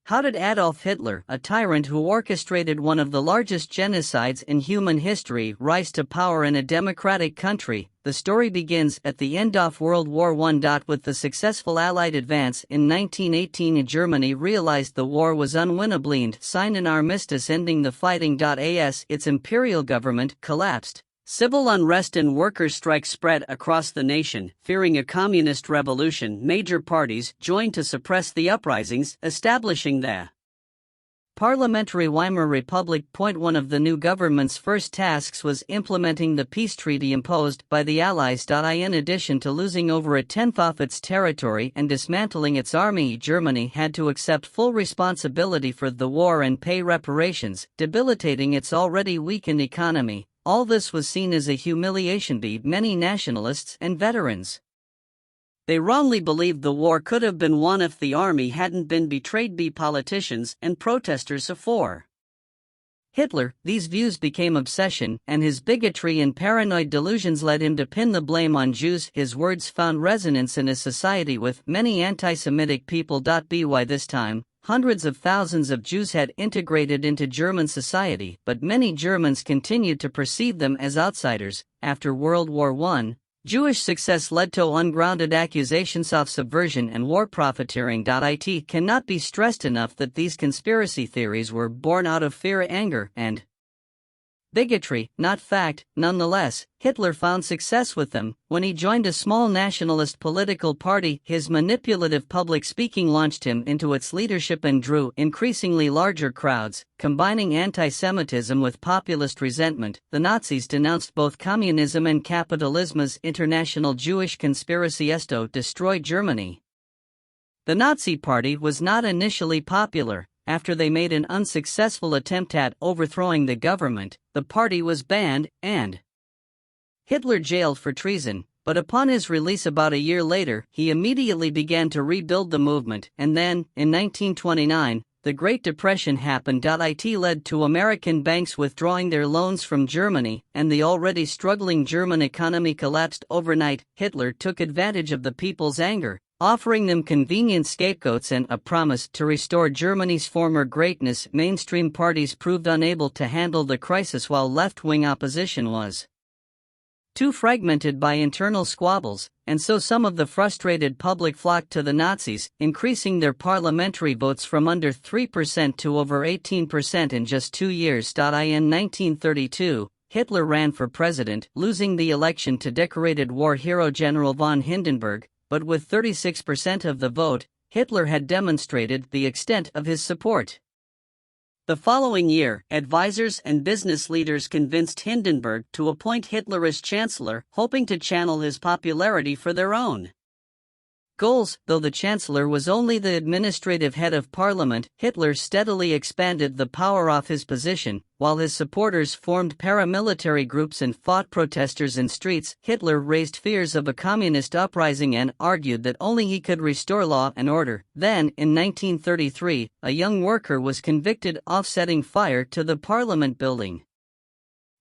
How did Adolf Hitler, a tyrant who orchestrated one of the largest genocides in human history, rise to power in a democratic country? The story begins at the end of World War I. With the successful Allied advance in 1918, Germany realized the war was unwinnable and signed an armistice ending the fighting. As its imperial government collapsed, civil unrest and workers' strikes spread across the nation. Fearing a communist revolution, major parties joined to suppress the uprisings, establishing the Parliamentary Weimar Republic. One of the new government's first tasks was implementing the peace treaty imposed by the Allies. In addition to losing over a tenth of its territory and dismantling its army, Germany had to accept full responsibility for the war and pay reparations, debilitating its already weakened economy. All this was seen as a humiliation by many nationalists and veterans. They wrongly believed the war could have been won if the army hadn't been betrayed by politicians and protesters for Hitler. These views became obsession, and his bigotry and paranoid delusions led him to pin the blame on Jews. His words found resonance in a society with many anti-Semitic people. By this time, hundreds of thousands of Jews had integrated into German society, but many Germans continued to perceive them as outsiders. After World War I, Jewish success led to ungrounded accusations of subversion and war profiteering. It cannot be stressed enough that these conspiracy theories were born out of fear, anger, and bigotry, not fact. Nonetheless, Hitler found success with them. When he joined a small nationalist political party, his manipulative public speaking launched him into its leadership and drew increasingly larger crowds. Combining anti-Semitism with populist resentment, the Nazis denounced both communism and capitalism as international Jewish conspiracy to destroy Germany. The Nazi Party was not initially popular. After they made an unsuccessful attempt at overthrowing the government, the party was banned, and Hitler jailed for treason. But upon his release about a year later, he immediately began to rebuild the movement. And then, in 1929, the Great Depression happened. It led to American banks withdrawing their loans from Germany, and the already struggling German economy collapsed overnight. Hitler took advantage of the people's anger, offering them convenient scapegoats and a promise to restore Germany's former greatness. Mainstream parties proved unable to handle the crisis, while left-wing opposition was too fragmented by internal squabbles, and so some of the frustrated public flocked to the Nazis, increasing their parliamentary votes from under 3% to over 18% in just 2 years. In 1932, Hitler ran for president, losing the election to decorated war hero General von Hindenburg. But with 36% of the vote, Hitler had demonstrated the extent of his support. The following year, advisors and business leaders convinced Hindenburg to appoint Hitler as chancellor, hoping to channel his popularity for their own goals. Though the chancellor was only the administrative head of parliament, Hitler steadily expanded the power of his position. While his supporters formed paramilitary groups and fought protesters in streets, Hitler raised fears of a communist uprising and argued that only he could restore law and order. Then, in 1933, a young worker was convicted of setting fire to the parliament building.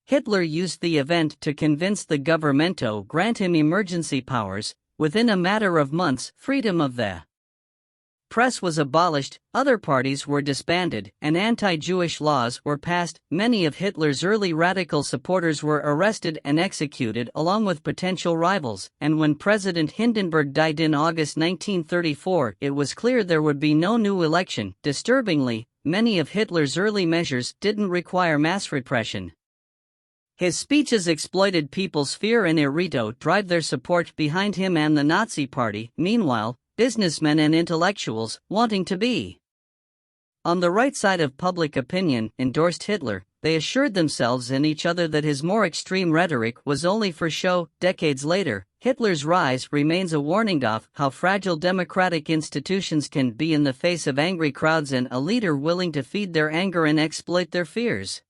Hitler used the event to convince the government to grant him emergency powers. Within a matter of months, freedom of the press was abolished, other parties were disbanded, and anti-Jewish laws were passed. Many of Hitler's early radical supporters were arrested and executed, along with potential rivals. And when President Hindenburg died in August 1934, it was clear there would be no new election. Disturbingly, many of Hitler's early measures didn't require mass repression. His speeches exploited people's fear and to drive their support behind him and the Nazi Party. Meanwhile, businessmen and intellectuals, wanting to be on the right side of public opinion, endorsed Hitler. They assured themselves and each other that his more extreme rhetoric was only for show. Decades later, Hitler's rise remains a warning of how fragile democratic institutions can be in the face of angry crowds and a leader willing to feed their anger and exploit their fears.